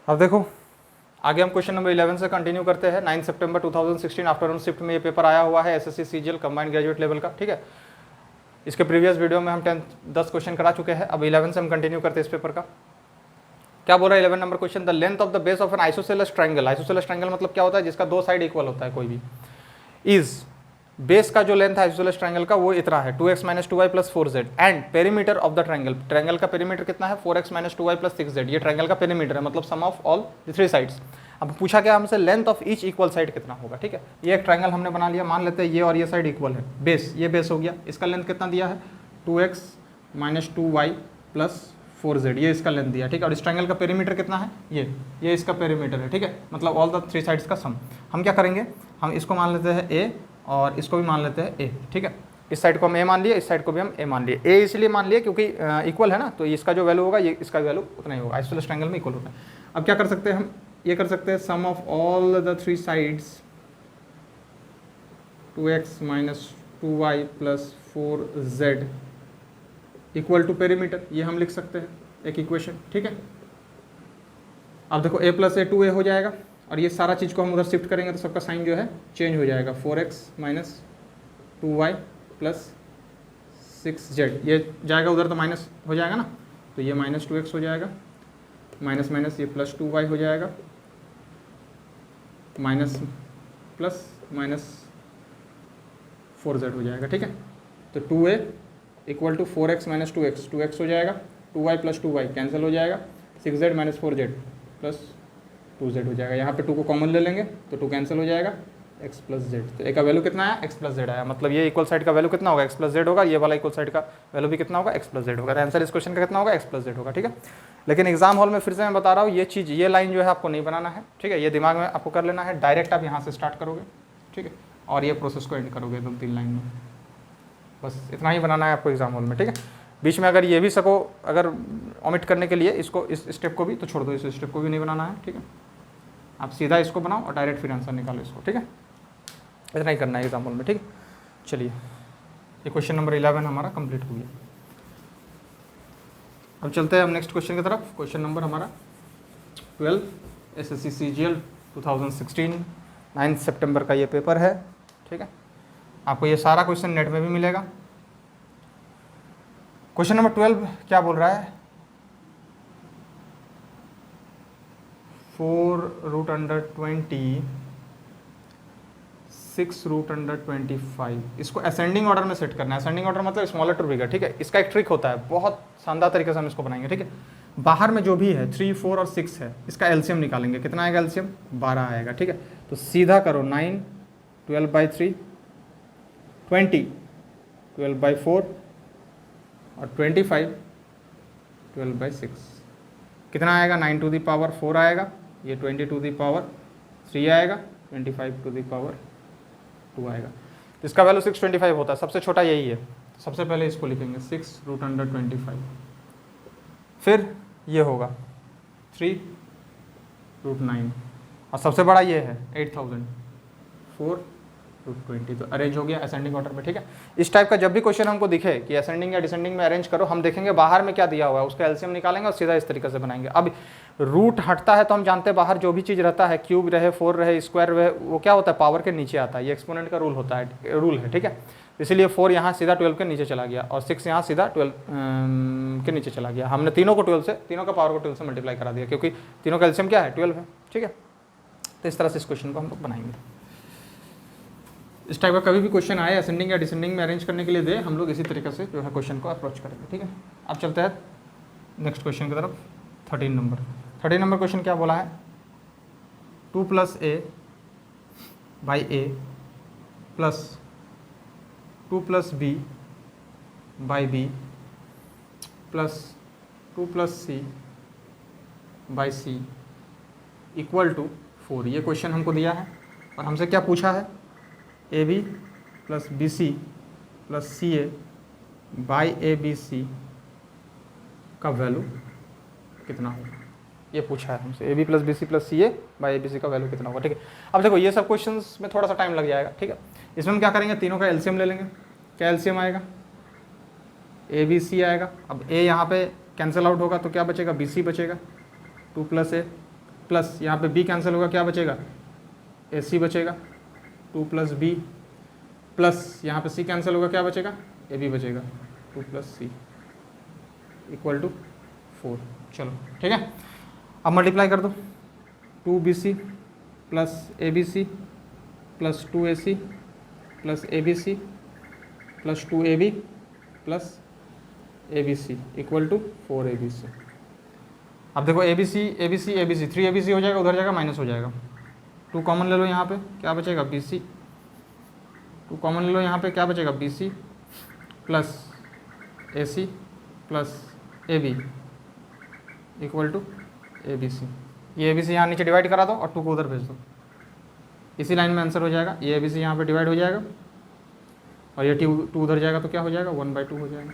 अब देखो आगे हम क्वेश्चन नंबर 11 से कंटिन्यू करते हैं। 9 सितंबर 2016 आफ्टरनून शिफ्ट में ये पेपर आया हुआ है SSC CGL combined graduate level का, ठीक है। इसके प्रीवियस वीडियो में हम 10 क्वेश्चन करा चुके हैं। अब 11 से हम कंटिन्यू करते हैं इस पेपर का। क्या बोल रहा है 11 number question, the length of the base of N isosceles triangle. Isosceles triangle मतलब क्या होता है, जिसका दो साइड इक्वल होता है कोई भी, इज बेस का जो लेंथ है आइसोसेलेस ट्रायंगल का वो इतना है 2x - 2y + 4z and perimeter of the triangle, triangle का पेरीमीटर कितना है 4x - 2y + 6z, ये ट्रायंगल का पेरीमीटर है, मतलब sum of all the three sides. अब पूछा क्या हमसे, length of each equal side कितना होगा, ठीक है। ये एक ट्रायंगल हमने बना लिया, मान लेते हैं ये और ये साइड इक्वल है, बेस ये बेस हो गया, इसका लेंथ कितना दिया है 2x - 2y + 4z, ये इसका लेंथ दिया, ठीक है। और इस ट्रायंगल का पेरीमीटर कितना है, ये इसका पेरीमीटर है, ठीक है, मतलब ऑल द थ्री साइड्स का सम। हम क्या करेंगे, हम इसको मान लेते हैं a और इसको भी मान लेते हैं a, ठीक है। इस साइड को हम a मान लिए, इस साइड को भी हम a मान लिए। a इसलिए मान लिए क्योंकि इक्वल है ना, तो इसका जो वैल्यू होगा ये इसका वैल्यू उतना ही होगा, आइसोसेलेस ट्रायंगल में इक्वल होता है। अब क्या कर सकते हैं हम, ये कर सकते हैं sum of all the three sides 2x - 2y + 4z equal to perimeter, ये हम लिख सकते हैं एक इक्वेशन, ठीक है। अब देखो a + a 2a हो जाएगा और ये सारा चीज़ को हम उधर शिफ्ट करेंगे तो सबका साइन जो है चेंज हो जाएगा, 4x - 2y + 6z, ये जाएगा उधर तो माइनस हो जाएगा ना, तो ये -2x हो जाएगा, माइनस माइनस ये +2y हो जाएगा, माइनस प्लस माइनस 4z हो जाएगा, ठीक है। तो 2a = 4x - 2x, 2x हो जाएगा, 2y + 2y कैंसिल हो जाएगा, 6z - 4z + 2z हो जाएगा। यहाँ पे 2 को कॉमन ले लेंगे तो 2 कैंसिल हो जाएगा, x + z, तो a का वैल्यू कितना आया x + z आया, मतलब ये इक्वल साइड का वैल्यू कितना होगा x + z होगा, ये वाला इक्वल साइड का वैल्यू भी कितना होगा x + z होगा। तो आंसर इस क्वेश्चन का कितना होगा x + z होगा, ठीक है। लेकिन एग्जाम हॉल में फिर से मैं बता रहा हूँ, ये चीज़ ये लाइन जो है आपको नहीं बनाना है, ठीक है, ये दिमाग में आपको कर लेना है, डायरेक्ट आप यहाँ से स्टार्ट करोगे, ठीक है, और ये प्रोसेस को एंड करोगे 2-3 लाइन में, बस इतना ही बनाना है आपको एग्जाम हॉल में, ठीक है। बीच में अगर ये भी सको अगर ओमिट करने के लिए इसको, इस स्टेप को भी तो छोड़ दो, इस स्टेप को भी नहीं बनाना है, ठीक है। आप सीधा इसको बनाओ और डायरेक्ट फिर आंसर निकालो इसको, ठीक है, इतना ही करना है एग्जाम्पल में, ठीक है। चलिए ये क्वेश्चन नंबर 11 हमारा कंप्लीट हो गया। अब चलते हैं हम नेक्स्ट क्वेश्चन की तरफ। क्वेश्चन नंबर हमारा 12 एसएससी सीजीएल 2016 9 सितंबर का ये पेपर है, ठीक है। आपको ये सारा क्वेश्चन नेट में भी मिलेगा। क्वेश्चन नंबर 12 क्या बोल रहा है, 4√20 6√25, इसको असेंडिंग ऑर्डर में सेट करना है। असेंडिंग ऑर्डर मतलब स्मॉलर टू बिगर, ठीक है। इसका एक ट्रिक होता है, बहुत शानदार तरीके से हम इसको बनाएंगे, ठीक है। बाहर में जो भी है 3, 4 और 6 है, इसका एलसीएम निकालेंगे, कितना आएगा एलसीएम 12 आएगा, ठीक है। तो सीधा करो 9 12/3 20 12/4 और 25 12/6, कितना आएगा 9 टू द पावर 4 आएगा, ये 20 टू द पावर 3 आएगा, 25 टू द पावर 2 आएगा। तो इसका वैल्यू 625 होता है, सबसे छोटा यही है। सबसे पहले इसको लिखेंगे 6√25, फिर ये होगा 3√9 और सबसे बड़ा ये है 8000 4√20, तो अरेंज हो गया असेंडिंग ऑर्डर में, ठीक है। इस टाइप का जब भी क्वेश्चन हमको दिखे कि असेंडिंग या डिसेंडिंग में अरेंज करो, हम देखेंगे बाहर में क्या दिया हुआ है, उसका एलसीएम निकालेंगे और सीधा इस तरीके से बनाएंगे। अब रूट हटता है तो हम जानते हैं बाहर जो भी चीज़ रहता है, क्यूब रहे 4 रहे स्क्वायर रहे, वो क्या होता है पावर के नीचे आता है, ये एक्सपोनेंट का रूल होता है, रूल है, ठीक है। इसीलिए 4 यहाँ सीधा 12 के नीचे चला गया और 6 यहाँ सीधा 12 के नीचे चला गया। हमने तीनों को 12 से, तीनों का पावर को 12 से मल्टीप्लाई करा दिया, क्योंकि तीनों का एलसीएम क्या है 12 है, ठीक है। तो इस तरह से इस क्वेश्चन को हम लोग बनाएंगे। इस टाइप का कभी भी क्वेश्चन आए असेंडिंग या डिसेंडिंग में अरेंज करने के लिए दे, हम लोग इसी तरीके से जो है क्वेश्चन को अप्रोच करेंगे, ठीक है। अब चलते हैं नेक्स्ट क्वेश्चन की तरफ। 13 नंबर क्वेश्चन क्या बोला है, 2 + a/a + 2 + b/b + 2 + c/c = 4। ये क्वेश्चन हमको दिया है और हमसे क्या पूछा है, AB + BC + CA/ABC का वैल्यू कितना होगा, ये पूछा है हमसे। AB + BC + CA/ABC का वैल्यू कितना होगा, ठीक है। अब देखो ये सब क्वेश्चंस में थोड़ा सा टाइम लग जाएगा, ठीक है। इसमें हम क्या करेंगे, तीनों का एलसीएम ले लेंगे। क्या एलसीएम आएगा, ABC आएगा। अब A यहाँ पे कैंसिल आउट होगा तो क्या बचेगा, BC बचेगा, 2 + a प्लस यहाँ पे b कैंसिल होगा, क्या बचेगा, AC बचेगा, 2 + b प्लस यहाँ पे c कैंसिल होगा, क्या बचेगा, AB बचेगा, 2 + c = 4। चलो ठीक है, अब मल्टीप्लाई कर दो, 2BC + ABC + 2AC + ABC + 2AB + ABC = 4ABC। अब देखो ABC ABC ABC 3ABC हो जाएगा, उधर जाएगा माइनस हो जाएगा, 2 कॉमन ले लो यहाँ पे, क्या बचेगा, BC, 2 कॉमन ले लो यहाँ पे, क्या बचेगा, BC + AC + AB = ABC। ये ABC यहाँ नीचे डिवाइड करा दो और 2 को उधर भेज दो, इसी लाइन में आंसर हो जाएगा। ये ABC यहाँ पे डिवाइड हो जाएगा और ये 2 उधर जाएगा तो क्या हो जाएगा, 1/2 हो जाएगा।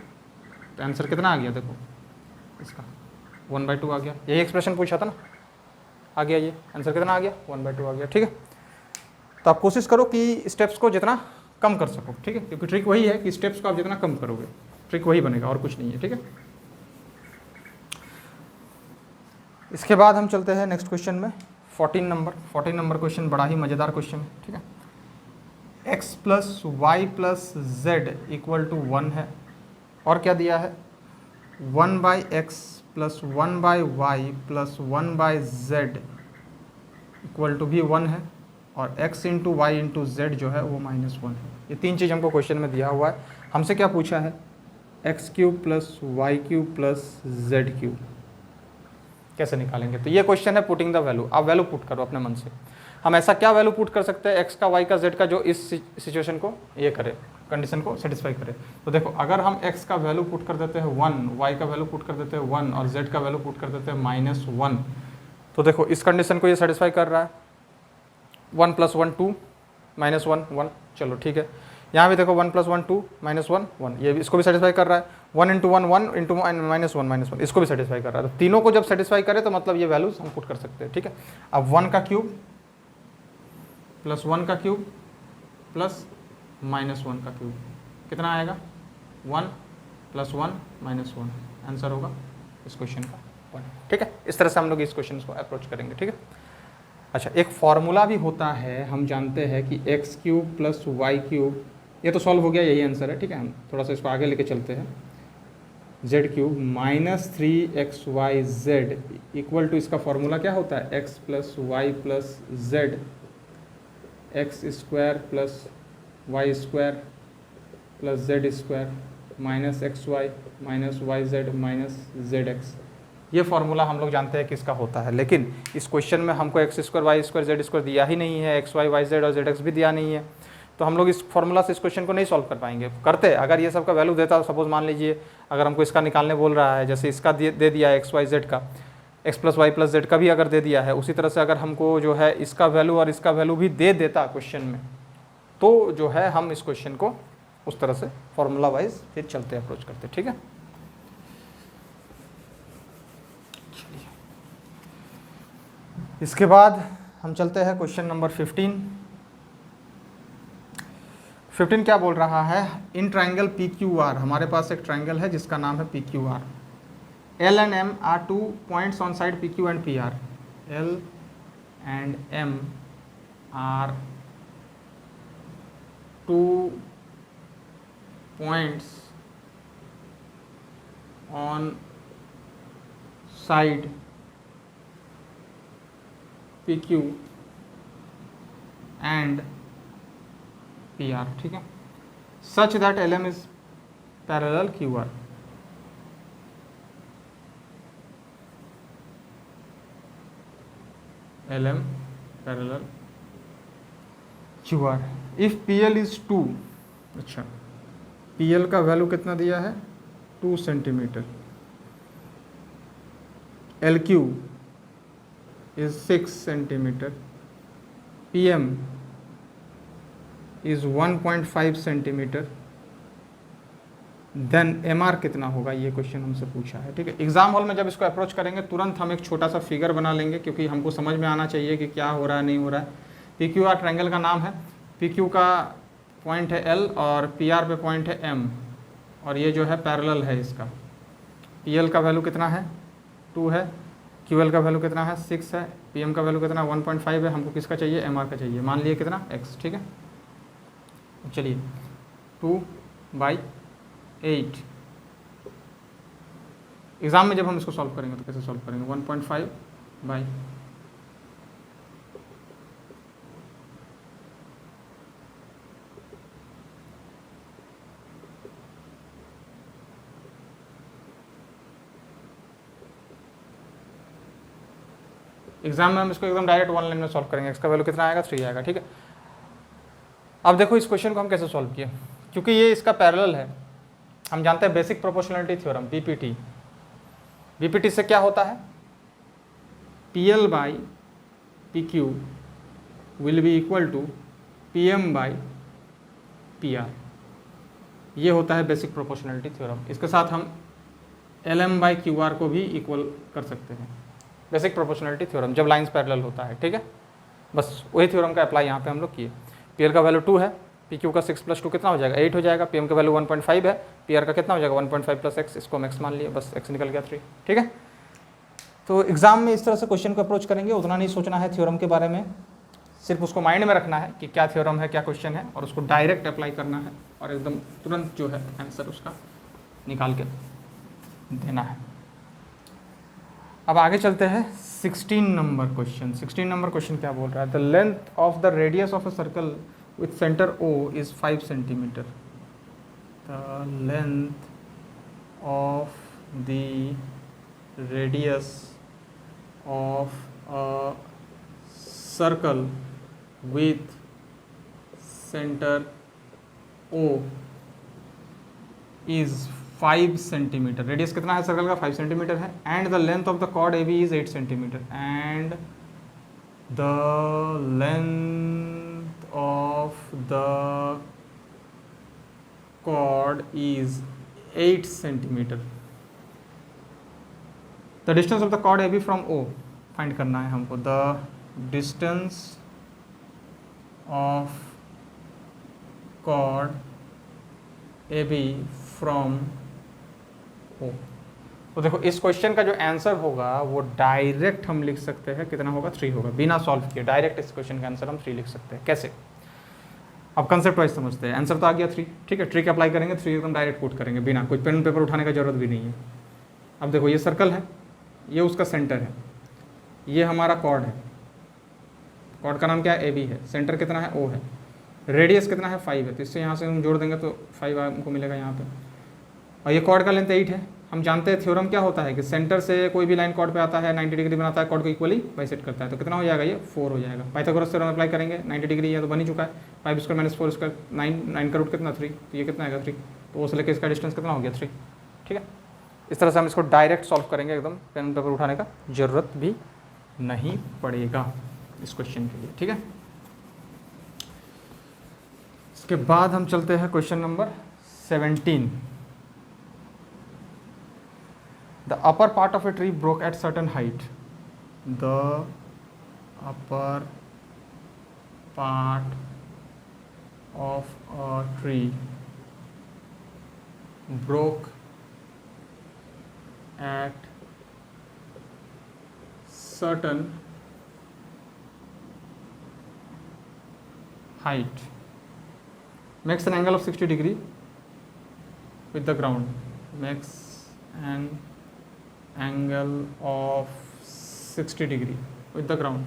तो आंसर कितना आ गया, देखो इसका 1/2 आ गया। यही एक्सप्रेशन पूछा था ना, आ गया, ये आंसर कितना आ गया, 1/2 आ गया। ठीक है, तो आप कोशिश करो कि स्टेप्स को जितना कम कर सको, ठीक है, क्योंकि ट्रिक वही है कि स्टेप्स को आप जितना कम करोगे ट्रिक वही बनेगा और कुछ नहीं है। ठीक है, इसके बाद हम चलते हैं नेक्स्ट क्वेश्चन में, 14 नंबर क्वेश्चन बड़ा ही मज़ेदार क्वेश्चन है। ठीक है, x + y + z = 1 है और क्या दिया है, 1/x + 1/y + 1/z = भी 1 है और x × y × z जो है वो -1 है। ये 3 चीज़ हमको क्वेश्चन में दिया हुआ है। हमसे क्या पूछा है, x³ + y³ + z³ कैसे निकालेंगे। तो ये क्वेश्चन है पुटिंग द वैल्यू। आप वैल्यू पुट करो अपने मन से। हम ऐसा क्या वैल्यू पुट कर सकते हैं x का, y का, z का, जो इस सिचुएशन को ये करे, कंडीशन को सेटिस्फाई करे। तो देखो, अगर हम x का वैल्यू पुट कर देते हैं 1, y का वैल्यू पुट कर देते हैं 1 और z का वैल्यू पुट कर देते हैं -1, तो देखो इस कंडीशन को ये सेटिस्फाई कर रहा है। 1 + 1 2 -1 1, चलो ठीक है। यहाँ भी देखो 1 + 1 2 -1 1, ये इसको भी सेटिस्फाई कर रहा है। 1 × 1 1 × -1 इसको भी सेटिस्फाई कर रहा है। तो तीनों को जब सेटिस्फाई करे तो मतलब ये वैल्यूज हम पुट कर सकते हैं। ठीक है, अब 1 का क्यूब + 1 का क्यूब + -1 का क्यूब कितना आएगा, 1 + 1 -1, आंसर होगा इस क्वेश्चन का 1। ठीक है, इस तरह से हम लोग इस क्वेश्चन को अप्रोच करेंगे। ठीक है, अच्छा, एक फार्मूला भी होता है, हम जानते हैं कि x³ + y³, ये तो सॉल्व हो गया, यही आंसर है। ठीक है, हम थोड़ा सा इसको आगे लेके चलते हैं। z³ -3xyz = इसका फार्मूला क्या होता है, x + y + z x² + y² + z² -xy -yz -zx। ये फार्मूला हम लोग जानते हैं किसका होता है, लेकिन इस क्वेश्चन में हमको x² y² z² दिया ही नहीं है, xy yz और zx भी दिया नहीं है। तो हम लोग इस फार्मूला से इस क्वेश्चन को नहीं सॉल्व कर पाएंगे। करते अगर ये सब का वैल्यू देता, सपोज मान लीजिए अगर हमको इसका निकालने बोल रहा है, जैसे इसका दे दिया है x y z का, x + y + z का भी अगर दे दिया है, उसी तरह से अगर हमको जो है इसका वैल्यू और इसका वैल्यू भी दे देता क्वेश्चन में, तो जो है हम इस क्वेश्चन को उस तरह से फार्मूला वाइज फिर चलते अप्रोच करते। ठीक है, इसके बाद हम चलते हैं क्वेश्चन नंबर 15। 15 क्या बोल रहा है, इन ट्राइंगल PQR, हमारे पास एक ट्राइंगल है जिसका नाम है PQR। L and M are 2 points on side PQ and PR. L and M are 2 points on side PQ and PR। ठीक है, such that LM is parallel QR। LM parallel QR। if PL is 2, अच्छा PL का value कितना दिया है, 2 centimetre, LQ is 6 centimetre, PM is 1.5 centimetre, then MR कितना होगा, ये क्वेश्चन हमसे पूछा है। ठीक है, एग्जाम हॉल में जब इसको अप्रोच करेंगे तुरंत हम एक छोटा सा फिगर बना लेंगे, क्योंकि हमको समझ में आना चाहिए कि क्या हो रहा है नहीं हो रहा है। PQR ट्रायंगल का नाम है, PQ का पॉइंट है L और PR पे पॉइंट है M, और ये जो है पैरेलल है इसका। PL का वैल्यू कितना है, 2 है, QL का वैल्यू कितना है 6 है, PM का वैल्यू कितना 1.5 है, हमको किसका चाहिए MR का चाहिए, मान लिए कितना x, ठीक है। चलिए 2/8, एग्ज़ाम में जब हम इसको सॉल्व करेंगे तो कैसे सॉल्व करेंगे, 1.5 बाई एग्जाम में हम इसको एकदम डायरेक्ट 1 लाइन में सॉल्व करेंगे, इसका वैल्यू कितना आएगा 3 आएगा, ठीक है। अब देखो इस क्वेश्चन को हम कैसे सॉल्व किए, क्योंकि ये इसका पैरेलल है, हम जानते हैं basic proportionality theorem BPT। BPT से क्या होता है, PL by PQ will be equal to PM by PR, ये होता है बेसिक प्रोपोर्शनलिटी थ्योरम। इसके साथ हम LM बाई QR को भी इक्वल कर सकते हैं, बेसिक प्रोपोर्शनलिटी थ्योरम जब लाइंस पैरेलल होता है, ठीक है। बस वही थ्योरम का अप्लाई यहाँ पे हम लोग किए। PL का वैल्यू 2 है, PQ का 6 + 2 कितना हो जाएगा 8 हो जाएगा, PM का वैल्यू 1.5 है, PR का कितना हो जाएगा 1.5 + x, इसको हम x मान लिए, बस x निकल गया 3, ठीक है। तो एग्जाम में इस तरह से क्वेश्चन को अप्रोच करेंगे, उतना नहीं सोचना है थ्योरम के बारे में, सिर्फ उसको माइंड में रखना है कि क्या थ्योरम है, क्या क्वेश्चन है, और उसको डायरेक्ट अप्लाई करना है और एकदम तुरंत जो है आंसर उसका निकाल के देना है। अब आगे चलते हैं 16 नंबर क्वेश्चन। 16 नंबर क्वेश्चन क्या बोल रहा है, the length of the radius of a circle with centre O is 5 centimetre. The length of the radius of a circle with centre O is 5 centimetre. Radius कितना है circle का 5 centimetre है, and the length of the chord AB is 8 centimetre, and the length of the chord is 8 centimetre. The distance of the chord AB from O find करना है हमको। The distance of chord AB from O। तो देखो इस question का जो answer होगा वो डायरेक्ट हम लिख सकते हैं, कितना होगा 3 होगा, बिना सॉल्व किए डायरेक्ट इस क्वेश्चन का आंसर हम 3 लिख सकते हैं। कैसे, अब कंसेप्ट वाइज समझते हैं। आंसर तो आ गया 3, ठीक है, ट्रिक अप्लाई करेंगे, 3 एकदम डायरेक्ट पुट करेंगे, बिना कोई पेन पेपर उठाने का जरूरत भी नहीं है। अब देखो ये सर्कल है, ये उसका सेंटर है, ये हमारा कॉर्ड है, कॉर्ड का नाम क्या है AB है, सेंटर कितना है O है, रेडियस कितना है 5 है, तो इससे यहाँ से हम जोड़ देंगे तो 5 हमको मिलेगा यहाँ पे, और ये कॉर्ड का लेंथ 8 है। हम जानते हैं थ्योरम क्या होता है कि सेंटर से कोई भी लाइन कॉर्ड पे आता है 90 डिग्री बनाता है, कॉर्ड को इक्वली बाइसेक्ट करता है, तो कितना हो जाएगा ये 4 हो जाएगा। पाइथागोरस थ्योरम अप्लाई करेंगे, 90 डिग्री है तो बन ही चुका है, 5² - 4², 9 का रूट कितना 3, तो ये कितना आएगा 3, तो उस लेके इसका डिस्टेंस कितना हो गया 3, ठीक है। इस तरह से हम इसको डायरेक्ट सॉल्व करेंगे, एकदम पेन पेपर उठाने का जरूरत भी नहीं पड़ेगा इस क्वेश्चन के लिए, ठीक है। इसके बाद हम चलते हैं question number 17। The upper part of a tree broke at certain height. The upper part of a tree broke at certain height. Makes an angle of 60 degree with the ground. Makes an angle of 60 degree with the ground.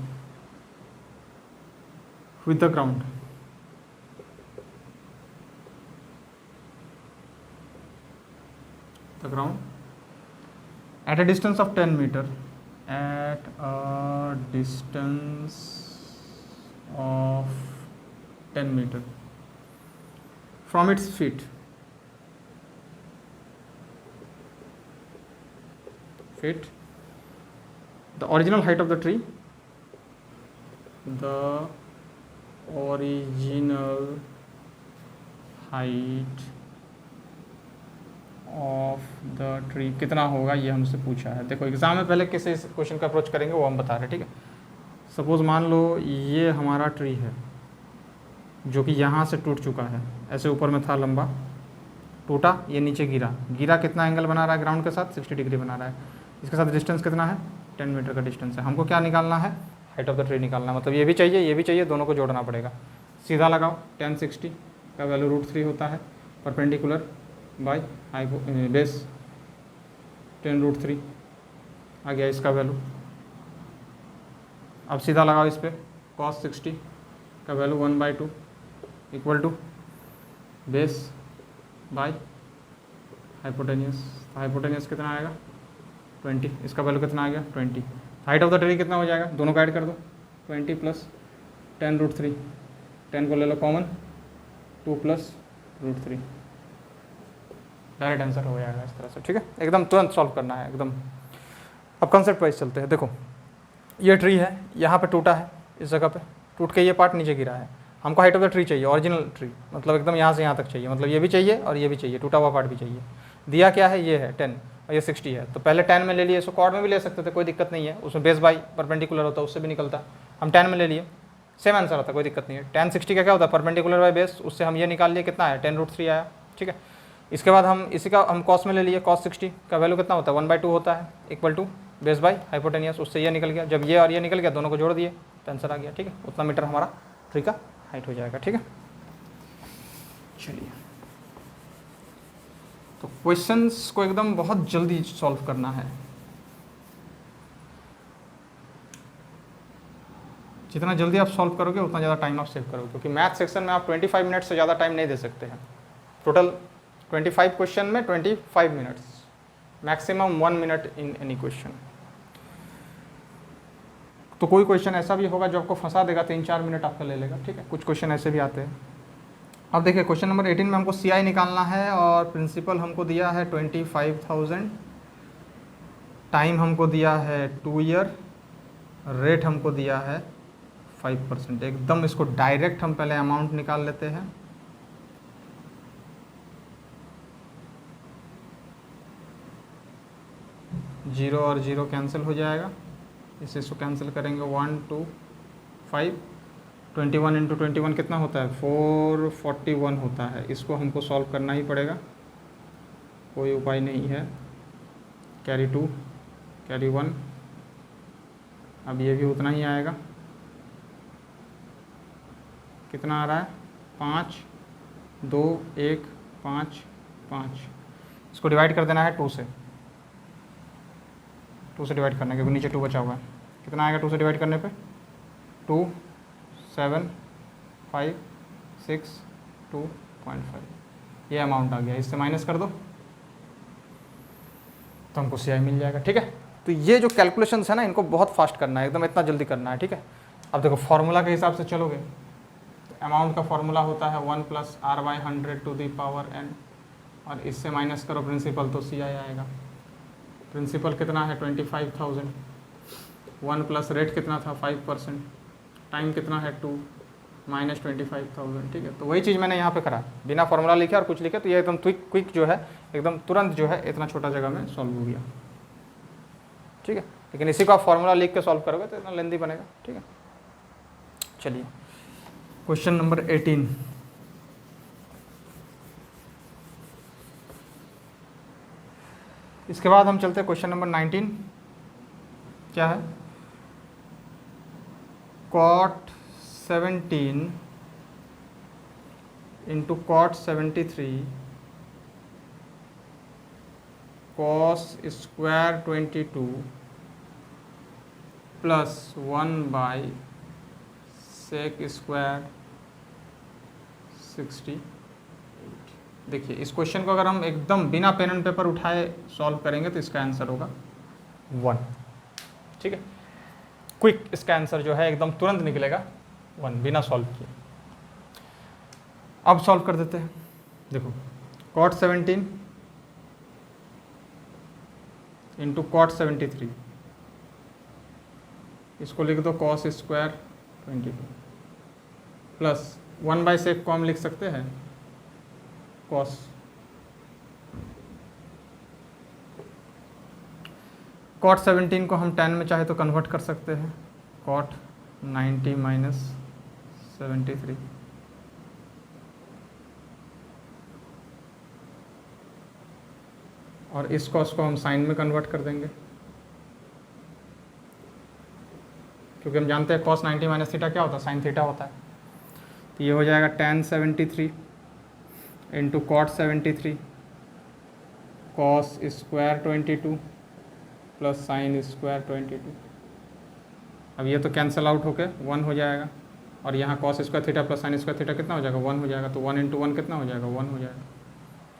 With the ground. The ground. At a distance of 10 meter. At a distance of 10 meter. From its feet. The original height of the tree, the original height of the tree कितना होगा ये हमसे पूछा है। देखो exam में पहले किस क्वेश्चन का अप्रोच करेंगे वो हम बता रहे हैं, ठीक है। सपोज मान लो ये हमारा ट्री है जो कि यहाँ से टूट चुका है, ऐसे ऊपर में था लंबा, टूटा, ये नीचे गिरा, कितना एंगल बना रहा है ग्राउंड के साथ 60 डिग्री बना रहा है। इसके साथ डिस्टेंस कितना है 10 मीटर का डिस्टेंस है। हमको क्या निकालना है, हाइट ऑफ द ट्री निकालना है, मतलब ये भी चाहिए, दोनों को जोड़ना पड़ेगा। सीधा लगाओ, tan 60 का वैल्यू √3 होता है, परपेंडिकुलर बाय बेस 10√3 आ गया इसका वैल्यू। अब सीधा लगाओ इस पर, cos 60 का value 1/2 equal to base by hypotenuse. Hypotenuse कितना आएगा 20, इसका वैल्यू कितना आ गया 20। हाइट ऑफ द ट्री कितना हो जाएगा, दोनों को ऐड कर दो, 20 प्लस 10√3, 10 को ले लो कॉमन, 2 प्लस √3, डायरेक्ट आंसर हो जाएगा इस तरह से। ठीक है, एकदम तुरंत सॉल्व करना है एकदम। अब कंसेप्ट वाइज चलते हैं। देखो ये ट्री है, यहाँ पे टूटा है, इस जगह पे टूट के ये पार्ट नीचे गिरा है। हमको हाइट ऑफ द ट्री चाहिए, ओरिजिनल ट्री, मतलब एकदम यहाँ से यहाँ तक चाहिए, मतलब ये भी चाहिए और ये भी चाहिए, टूटा हुआ पार्ट भी चाहिए। दिया क्या है, ये है 10 और ये 60 है, तो पहले 10 में ले लिए, इसको कॉर्ड में भी ले सकते थे, कोई दिक्कत नहीं है, उसमें बेस बाई परपेंडिकुलर होता है, उससे भी निकलता। हम 10 में ले लिए, सेम आंसर आता, कोई दिक्कत नहीं है। tan 60 का क्या होता है, परपेंडिकुलर बाई बेस, उससे हम ये निकाल लिए, कितना है 10√3 आया। ठीक है, इसके बाद हम इसी का हम कॉस में ले लिए, cos 60 का वैल्यू कितना होता है 1/2 होता है, equal to base by hypotenuse, उससे ये निकल गया। जब ये और ये निकल गया, दोनों को जोड़ दिए तो आंसर आ गया। ठीक है, उतना मीटर हमारा ट्री का हाइट हो जाएगा। ठीक है, चलिए तो क्वेश्चंस को एकदम बहुत जल्दी सॉल्व करना है, जितना जल्दी आप सॉल्व करोगे उतना ज़्यादा टाइम आप सेव करोगे, क्योंकि मैथ सेक्शन में आप 25 मिनट से ज़्यादा टाइम नहीं दे सकते हैं। टोटल 25 क्वेश्चन में 25 minutes, maximum 1 minute in any question. तो कोई क्वेश्चन ऐसा भी होगा जो आपको फंसा देगा, 3-4 मिनट आपका ले लेगा। ठीक है, कुछ क्वेश्चन ऐसे भी आते हैं। अब देखिए क्वेश्चन नंबर 18 में हमको CI निकालना है और प्रिंसिपल हमको दिया है 25,000, टाइम हमको दिया है 2 ईयर, रेट हमको दिया है 5%। एकदम इसको डायरेक्ट हम पहले अमाउंट निकाल लेते हैं। जीरो और जीरो कैंसिल हो जाएगा, इसे इसको कैंसिल करेंगे, 1 2 5, 21 इंटू 21 कितना होता है 441 होता है। इसको हमको सॉल्व करना ही पड़ेगा, कोई उपाय नहीं है। कैरी 2 कैरी 1, अब ये भी उतना ही आएगा, कितना आ रहा है 5 2 1 5 5। इसको डिवाइड कर देना है 2 से, 2 से डिवाइड करना है क्योंकि नीचे 2 बचा हुआ है। कितना आएगा 2 से डिवाइड करने पे 2 7 5 6 2.5, ये अमाउंट आ गया। इससे माइनस कर दो तो हमको CI मिल जाएगा। ठीक है, तो ये जो कैलकुलेशंस है ना, इनको बहुत फास्ट करना है, एकदम इतना जल्दी करना है। ठीक है, अब देखो फार्मूला के हिसाब से चलोगे तो अमाउंट का फार्मूला होता है 1 + r/100 to the power n, और इससे माइनस करो प्रिंसिपल तो CI आएगा। प्रिंसिपल कितना है 25,000, 1 प्लस रेट कितना था 5%, टाइम कितना है 2 माइनस 25,000। ठीक है, तो वही चीज़ मैंने यहाँ पे करा, बिना फार्मूला लिखे और कुछ लिखे, तो ये एकदम क्विक जो है, एकदम तुरंत जो है, इतना छोटा जगह में सॉल्व हो गया। ठीक है, लेकिन इसी को आप फार्मूला लिख के सॉल्व करोगे तो इतना लेंदी बनेगा। ठीक है, चलिए क्वेश्चन नंबर 18। इसके बाद हम चलते हैं क्वेश्चन नंबर 19। क्या है, cot 17 into cot 73 cos square 22 plus 1 sec square 60। देखिए इस क्वेश्चन को अगर हम एकदम बिना पेन एंड पेपर उठाए सॉल्व करेंगे तो इसका आंसर होगा 1। ठीक है, क्विक इसका आंसर जो है एकदम तुरंत निकलेगा 1 बिना सॉल्व किए। अब सॉल्व कर देते हैं। देखो cot 17 इंटू cot 73, इसको लिख दो cos स्क्वायर 22 प्लस 1/sec को हम लिख सकते हैं cos। cot 17 को हम tan में चाहे तो कन्वर्ट कर सकते हैं, cot 90 माइनस 73। और इस cos को हम साइन में कन्वर्ट कर देंगे, क्योंकि हम जानते हैं cos 90 माइनस थीटा क्या होता है, साइन थीटा होता है। तो ये हो जाएगा tan 73 into cot 73 cos square 22 plus sine square 22। अब ये तो कैंसिल आउट होके 1 हो जाएगा, और यहाँ cos square theta plus sine square theta कितना हो जाएगा, 1 हो जाएगा। तो 1 इंटू 1 कितना हो जाएगा, 1 हो जाएगा।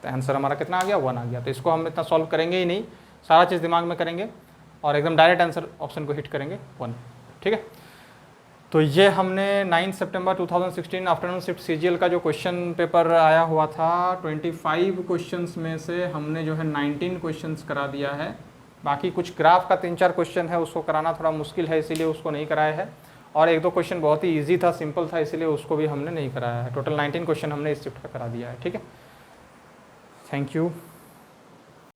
तो आंसर हमारा कितना आ गया, 1 आ गया। तो इसको हम इतना सॉल्व करेंगे ही नहीं, सारा चीज़ दिमाग में करेंगे और एकदम डायरेक्ट आंसर ऑप्शन को हिट करेंगे 1। ठीक है, तो ये हमने 9 सितंबर 2016 आफ्टरनून शिफ्ट सीजीएल का जो क्वेश्चन पेपर आया हुआ था 25 क्वेश्चंस में से हमने जो है 19 क्वेश्चंस करा दिया है। बाकी कुछ ग्राफ का 3-4 क्वेश्चन है, उसको कराना थोड़ा मुश्किल है, इसीलिए उसको नहीं कराया है। और 1-2 क्वेश्चन बहुत ही ईजी था, सिंपल था, इसीलिए उसको भी हमने नहीं कराया है। टोटल 19 क्वेश्चन हमने इस शिफ्ट का करा दिया है। ठीक है, थैंक यू।